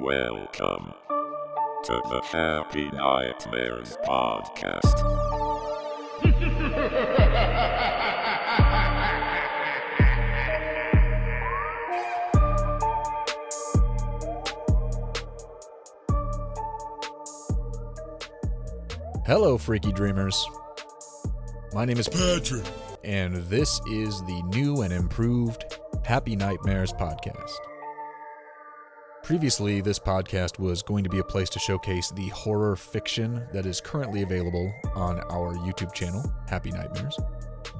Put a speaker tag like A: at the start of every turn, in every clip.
A: Welcome to the Happy Nightmares podcast.
B: Hello, freaky dreamers. My name is Patrick, and this is the new and improved Happy Nightmares podcast. Previously, this podcast was going to be a place to showcase the horror fiction that is currently available on our YouTube channel, Happy Nightmares.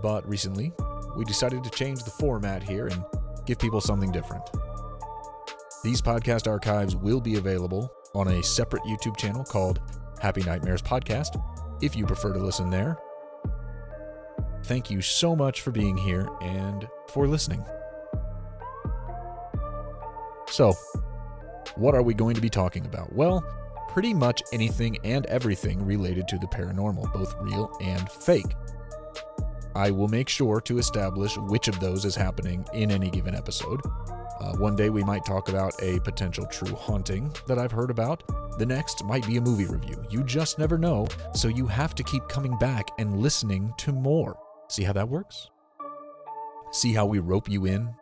B: But recently, we decided to change the format here and give people something different. These podcast archives will be available on a separate YouTube channel called Happy Nightmares Podcast, if you prefer to listen there. Thank you so much for being here and for listening. So, what are we going to be talking about? Well, pretty much anything and everything related to the paranormal, both real and fake. I will make sure to establish which of those is happening in any given episode. One day we might talk about a potential true haunting that I've heard about. The next might be a movie review. You just never know, so you have to keep coming back and listening to more. See how that works? See how we rope you in?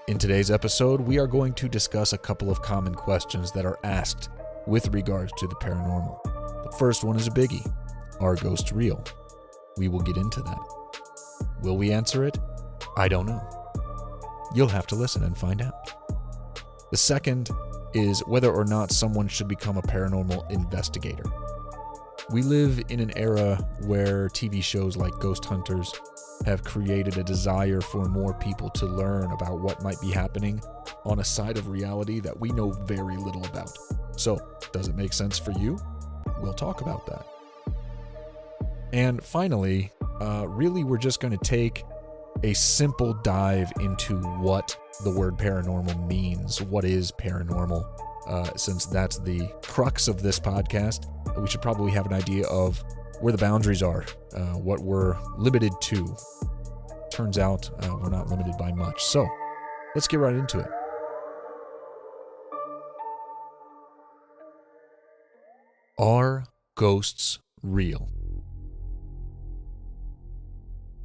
B: In today's episode, we are going to discuss a couple of common questions that are asked with regards to the paranormal. The first one is a biggie. Are ghosts real? We will get into that. Will we answer it? I don't know. You'll have to listen and find out. The second is whether or not someone should become a paranormal investigator. We live in an era where TV shows like Ghost Hunters have created a desire for more people to learn about what might be happening on a side of reality that we know very little about. So, does it make sense for you? We'll talk about that. And finally, really we're just going to take a simple dive into what the word paranormal means. What is paranormal? Since that's the crux of this podcast, we should probably have an idea of where the boundaries are, what we're limited to. Turns out we're not limited by much. So let's get right into it. Are ghosts real?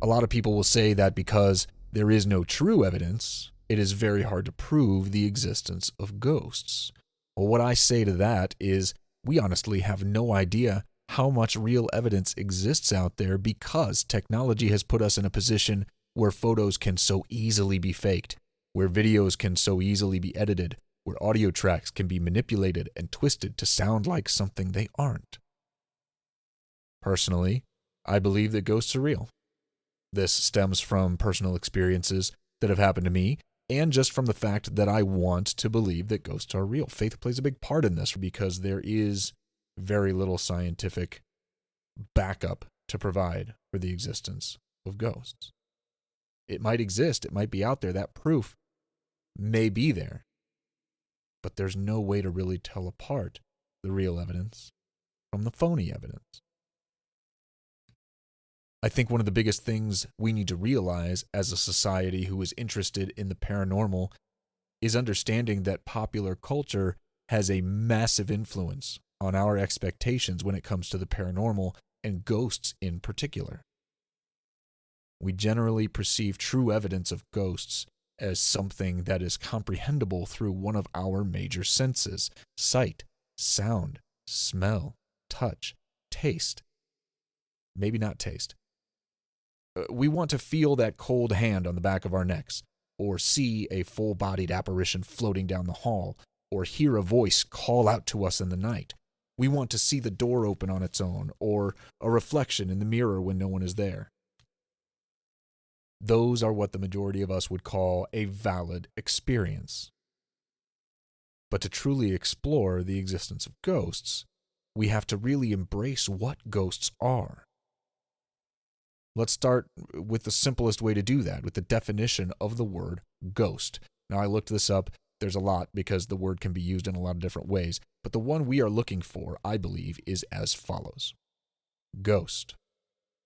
B: A lot of people will say that because there is no true evidence, it is very hard to prove the existence of ghosts. Well, what I say to that is we honestly have no idea how much real evidence exists out there because technology has put us in a position where photos can so easily be faked, where videos can so easily be edited, where audio tracks can be manipulated and twisted to sound like something they aren't. Personally, I believe that ghosts are real. This stems from personal experiences that have happened to me, and just from the fact that I want to believe that ghosts are real. Faith plays a big part in this because there is very little scientific backup to provide for the existence of ghosts. It might exist, it might be out there, that proof may be there, but there's no way to really tell apart the real evidence from the phony evidence. I think one of the biggest things we need to realize as a society who is interested in the paranormal is understanding that popular culture has a massive influence on our expectations when it comes to the paranormal and ghosts in particular. We generally perceive true evidence of ghosts as something that is comprehensible through one of our major senses: sight, sound, smell, touch, taste. Maybe not taste. We want to feel that cold hand on the back of our necks, or see a full-bodied apparition floating down the hall, or hear a voice call out to us in the night. We want to see the door open on its own, or a reflection in the mirror when no one is there. Those are what the majority of us would call a valid experience. But to truly explore the existence of ghosts, we have to really embrace what ghosts are. Let's start with the simplest way to do that, with the definition of the word ghost. Now, I looked this up. There's a lot because the word can be used in a lot of different ways, but the one we are looking for, I believe, is as follows. Ghost,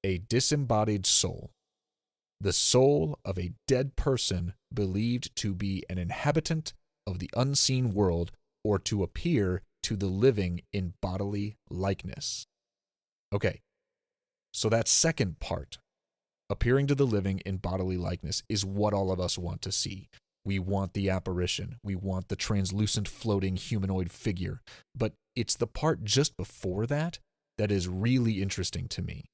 B: a disembodied soul. The soul of a dead person believed to be an inhabitant of the unseen world or to appear to the living in bodily likeness. Okay, so that second part, appearing to the living in bodily likeness, is what all of us want to see. We want the apparition. We want the translucent floating humanoid figure. But it's the part just before that that is really interesting to me.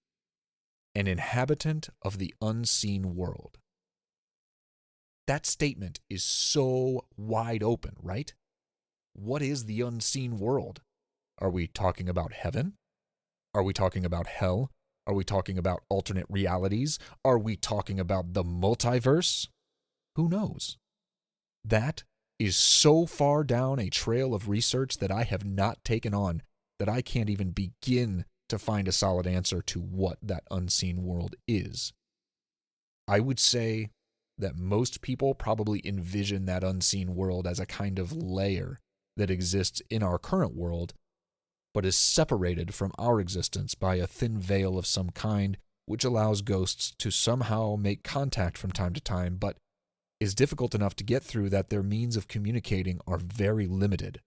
B: An inhabitant of the unseen world. That statement is so wide open, right? What is the unseen world? Are we talking about heaven? Are we talking about hell? Are we talking about alternate realities? Are we talking about the multiverse? Who knows? That is so far down a trail of research that I have not taken on that I can't even begin to find a solid answer to what that unseen world is. I would say that most people probably envision that unseen world as a kind of layer that exists in our current world, but is separated from our existence by a thin veil of some kind, which allows ghosts to somehow make contact from time to time, but is difficult enough to get through that their means of communicating are very limited.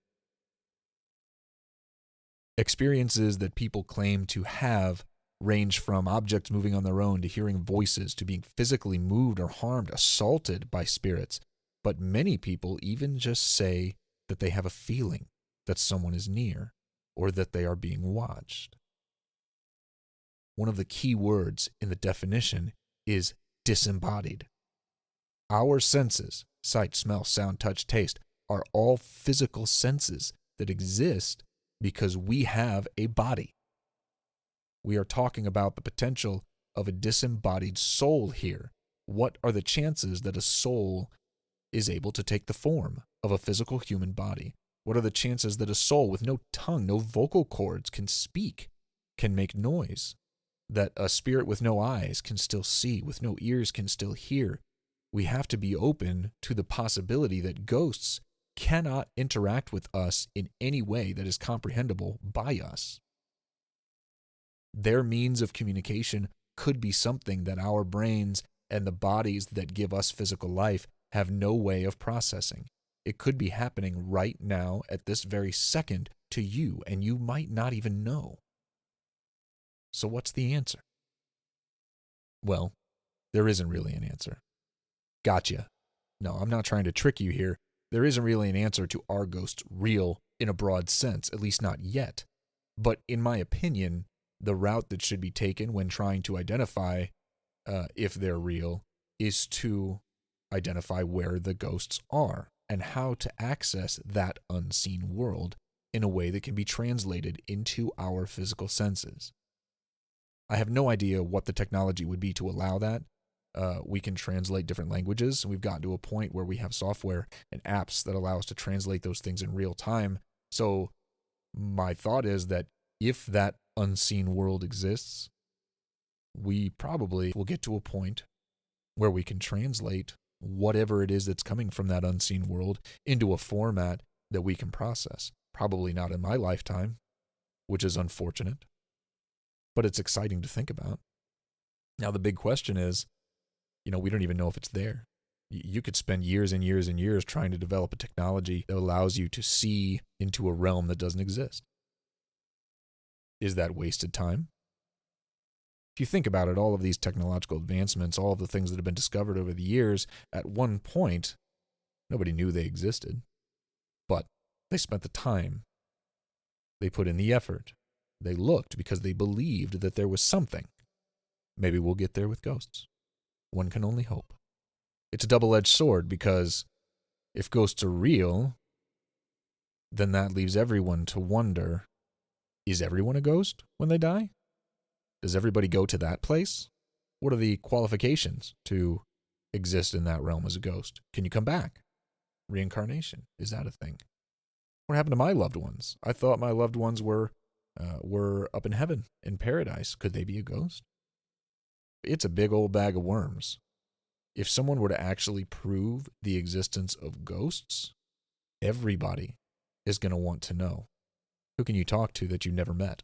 B: Experiences that people claim to have range from objects moving on their own to hearing voices to being physically moved or harmed, assaulted by spirits. But many people even just say that they have a feeling that someone is near or that they are being watched. One of the key words in the definition is disembodied. Our senses, sight, smell, sound, touch, taste, are all physical senses that exist because we have a body. We are talking about the potential of a disembodied soul here. What are the chances that a soul is able to take the form of a physical human body? What are the chances that a soul with no tongue, no vocal cords can speak, can make noise? That a spirit with no eyes can still see, with no ears can still hear? We have to be open to the possibility that ghosts cannot interact with us in any way that is comprehensible by us. Their means of communication could be something that our brains and the bodies that give us physical life have no way of processing. It could be happening right now at this very second to you, and you might not even know. So what's the answer? Well, there isn't really an answer. Gotcha. No, I'm not trying to trick you here. There isn't really an answer to are ghosts real in a broad sense, at least not yet. But in my opinion, the route that should be taken when trying to identify if they're real is to identify where the ghosts are and how to access that unseen world in a way that can be translated into our physical senses. I have no idea what the technology would be to allow that. We can translate different languages. We've gotten to a point where we have software and apps that allow us to translate those things in real time. So my thought is that if that unseen world exists, we probably will get to a point where we can translate whatever it is that's coming from that unseen world into a format that we can process. Probably not in my lifetime, which is unfortunate, but it's exciting to think about. Now, the big question is, we don't even know if it's there. You could spend years and years and years trying to develop a technology that allows you to see into a realm that doesn't exist. Is that wasted time? If you think about it, all of these technological advancements, all of the things that have been discovered over the years, at one point, nobody knew they existed. But they spent the time. They put in the effort. They looked because they believed that there was something. Maybe we'll get there with ghosts. One can only hope. It's a double-edged sword because if ghosts are real, then that leaves everyone to wonder, is everyone a ghost when they die? Does everybody go to that place? What are the qualifications to exist in that realm as a ghost? Can you come back? Reincarnation, is that a thing? What happened to my loved ones? I thought my loved ones were up in heaven, in paradise. Could they be a ghost? It's a big old bag of worms. If someone were to actually prove the existence of ghosts, everybody is going to want to know. Who can you talk to that you never met?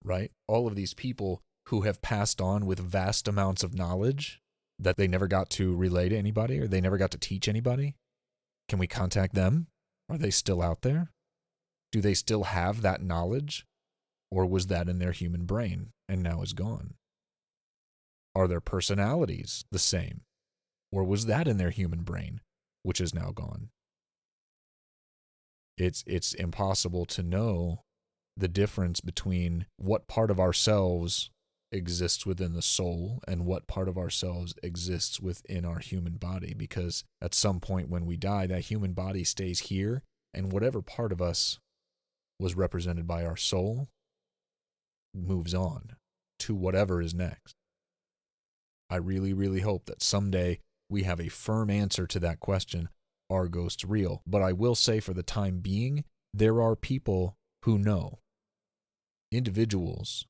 B: Right? All of these people who have passed on with vast amounts of knowledge that they never got to relay to anybody or they never got to teach anybody. Can we contact them? Are they still out there? Do they still have that knowledge? Or was that in their human brain and now is gone? Are their personalities the same? Or was that in their human brain, which is now gone? It's impossible to know the difference between what part of ourselves exists within the soul and what part of ourselves exists within our human body, because at some point when we die, that human body stays here, and whatever part of us was represented by our soul moves on to whatever is next. I really, really hope that someday we have a firm answer to that question, are ghosts real? But I will say for the time being, there are people who know, individuals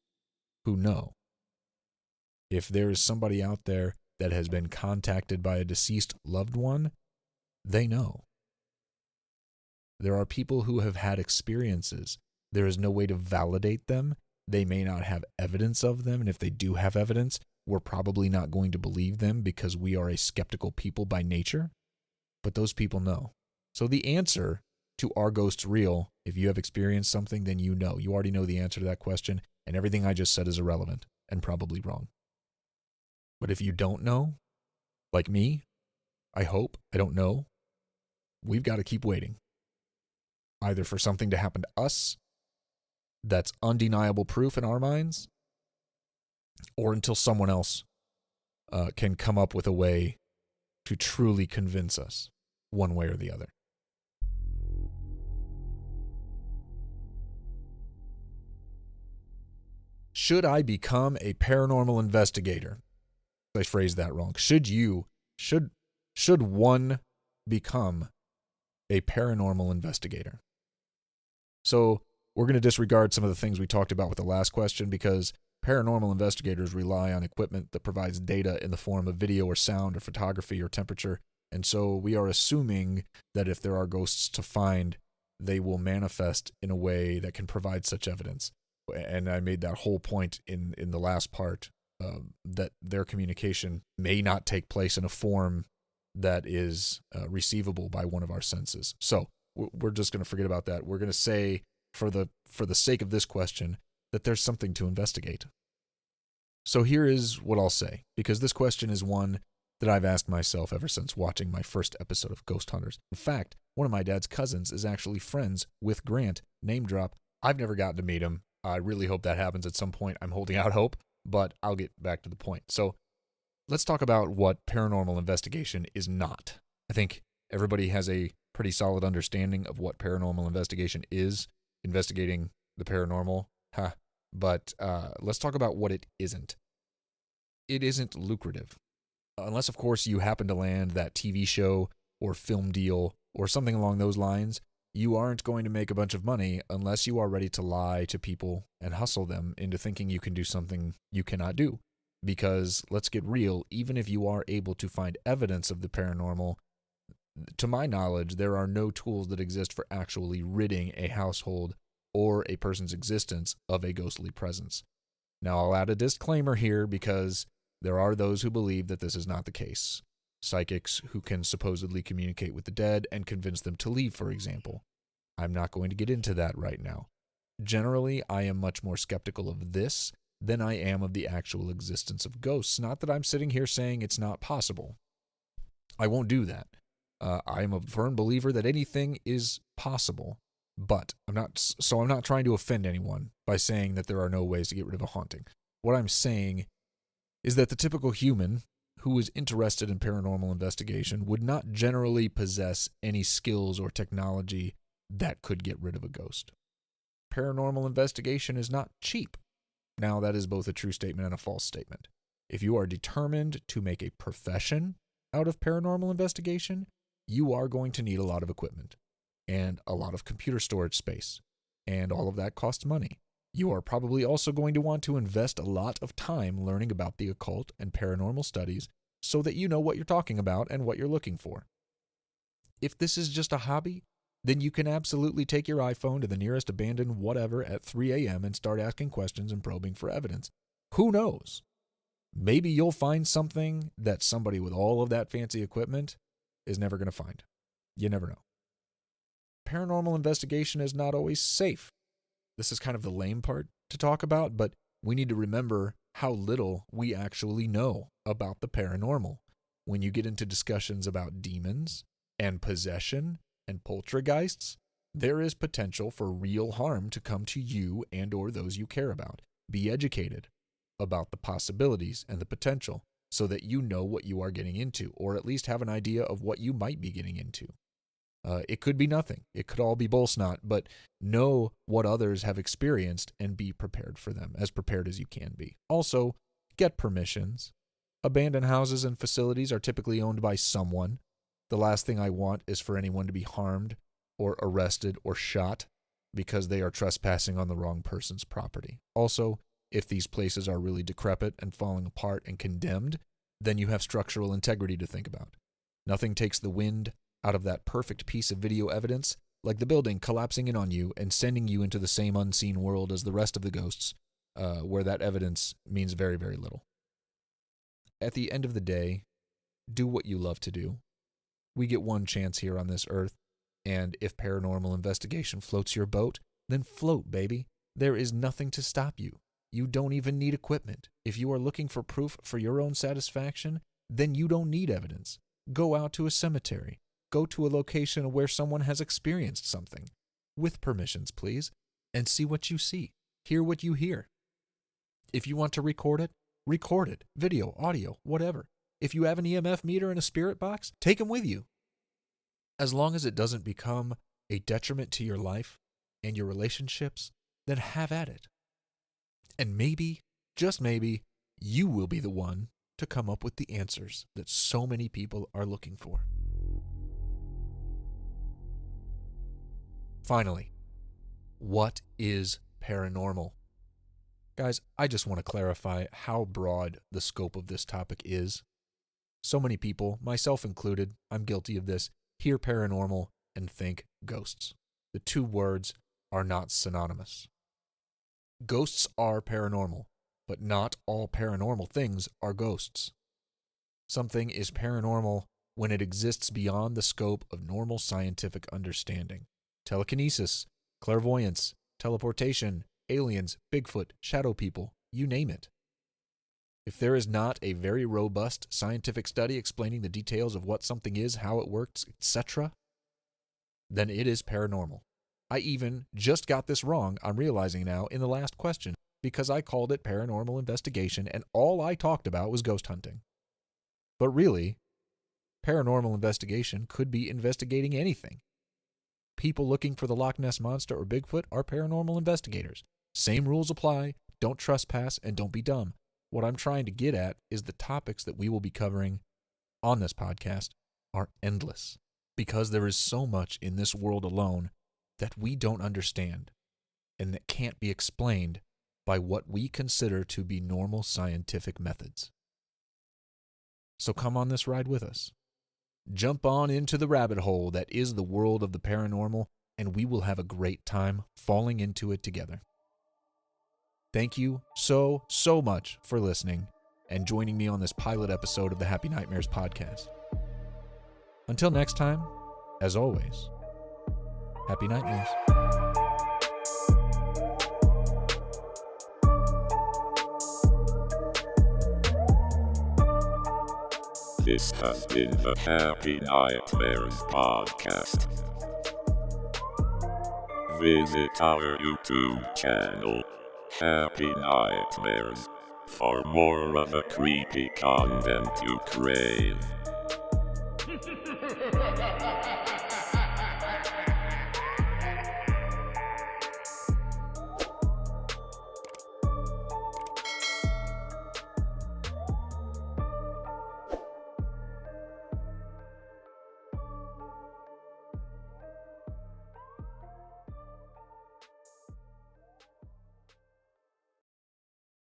B: who know. If there is somebody out there that has been contacted by a deceased loved one, they know. There are people who have had experiences. There is no way to validate them. They may not have evidence of them, and if they do have evidence, we're probably not going to believe them because we are a skeptical people by nature. But those people know. So the answer to are ghosts real, if you have experienced something, then you know. You already know the answer to that question, and everything I just said is irrelevant and probably wrong. But if you don't know, like me, I hope, I don't know, we've got to keep waiting. Either for something to happen to us that's undeniable proof in our minds, or until someone else can come up with a way to truly convince us one way or the other. Should I become a paranormal investigator? I phrased that wrong. Should one become a paranormal investigator? So we're going to disregard some of the things we talked about with the last question, because paranormal investigators rely on equipment that provides data in the form of video or sound or photography or temperature. And so we are assuming that if there are ghosts to find, they will manifest in a way that can provide such evidence. And I made that whole point in the last part, that their communication may not take place in a form that is receivable by one of our senses. So we're just going to forget about that. We're going to say, for the sake of this question, that there's something to investigate. So here is what I'll say, because this question is one that I've asked myself ever since watching my first episode of Ghost Hunters. In fact, one of my dad's cousins is actually friends with Grant, name drop. I've never gotten to meet him. I really hope that happens at some point. I'm holding out hope, but I'll get back to the point. So let's talk about what paranormal investigation is not. I think everybody has a pretty solid understanding of what paranormal investigation is, investigating the paranormal. But let's talk about what it isn't. It isn't lucrative. Unless, of course, you happen to land that TV show or film deal or something along those lines, you aren't going to make a bunch of money unless you are ready to lie to people and hustle them into thinking you can do something you cannot do. Because, let's get real, even if you are able to find evidence of the paranormal, to my knowledge, there are no tools that exist for actually ridding a household or a person's existence of a ghostly presence. Now, I'll add a disclaimer here, because there are those who believe that this is not the case. Psychics who can supposedly communicate with the dead and convince them to leave, for example. I'm not going to get into that right now. Generally, I am much more skeptical of this than I am of the actual existence of ghosts. Not that I'm sitting here saying it's not possible. I won't do that. I am a firm believer that anything is possible, but I'm not trying to offend anyone by saying that there are no ways to get rid of a haunting. What I'm saying is that the typical human who is interested in paranormal investigation would not generally possess any skills or technology that could get rid of a ghost. Paranormal investigation is not cheap. Now, that is both a true statement and a false statement. If you are determined to make a profession out of paranormal investigation, you are going to need a lot of equipment and a lot of computer storage space, and all of that costs money. You are probably also going to want to invest a lot of time learning about the occult and paranormal studies so that you know what you're talking about and what you're looking for. If this is just a hobby, then you can absolutely take your iPhone to the nearest abandoned whatever at 3 a.m. and start asking questions and probing for evidence. Who knows? Maybe you'll find something that somebody with all of that fancy equipment is never going to find. You never know. Paranormal investigation is not always safe. This is kind of the lame part to talk about, but we need to remember how little we actually know about the paranormal. When you get into discussions about demons and possession and poltergeists, there is potential for real harm to come to you and or those you care about. Be educated about the possibilities and the potential so that you know what you are getting into, or at least have an idea of what you might be getting into. It could be nothing. It could all be bull snot, but know what others have experienced and be prepared for them, as prepared as you can be. Also, get permissions. Abandoned houses and facilities are typically owned by someone. The last thing I want is for anyone to be harmed or arrested or shot because they are trespassing on the wrong person's property. Also, if these places are really decrepit and falling apart and condemned, then you have structural integrity to think about. Nothing takes the wind out of that perfect piece of video evidence like the building collapsing in on you and sending you into the same unseen world as the rest of the ghosts, where that evidence means very, very little. At the end of the day, do what you love to do. We get one chance here on this earth, and if paranormal investigation floats your boat, then float, baby. There is nothing to stop you. You don't even need equipment. If you are looking for proof for your own satisfaction, then you don't need evidence. Go out to a cemetery. Go to a location where someone has experienced something, with permissions, please, and see what you see. Hear what you hear. If you want to record it, video, audio, whatever. If you have an EMF meter and a spirit box, take them with you. As long as it doesn't become a detriment to your life and your relationships, then have at it. And maybe, just maybe, you will be the one to come up with the answers that so many people are looking for. Finally, what is paranormal? Guys, I just want to clarify how broad the scope of this topic is. So many people, myself included, I'm guilty of this, hear paranormal and think ghosts. The two words are not synonymous. Ghosts are paranormal, but not all paranormal things are ghosts. Something is paranormal when it exists beyond the scope of normal scientific understanding. Telekinesis, clairvoyance, teleportation, aliens, Bigfoot, shadow people, you name it. If there is not a very robust scientific study explaining the details of what something is, how it works, etc., then it is paranormal. I even just got this wrong, I'm realizing now, in the last question, because I called it paranormal investigation and all I talked about was ghost hunting. But really, paranormal investigation could be investigating anything. People looking for the Loch Ness Monster or Bigfoot are paranormal investigators. Same rules apply, don't trespass, and don't be dumb. What I'm trying to get at is the topics that we will be covering on this podcast are endless, because there is so much in this world alone that we don't understand and that can't be explained by what we consider to be normal scientific methods. So come on this ride with us. Jump on into the rabbit hole that is the world of the paranormal, and we will have a great time falling into it together. Thank you so much for listening and joining me on this pilot episode of the Happy Nightmares podcast. Until next time, as always, happy nightmares.
A: This has been the Happy Nightmares podcast. Visit our YouTube channel, Happy Nightmares, for more of the creepy content you crave.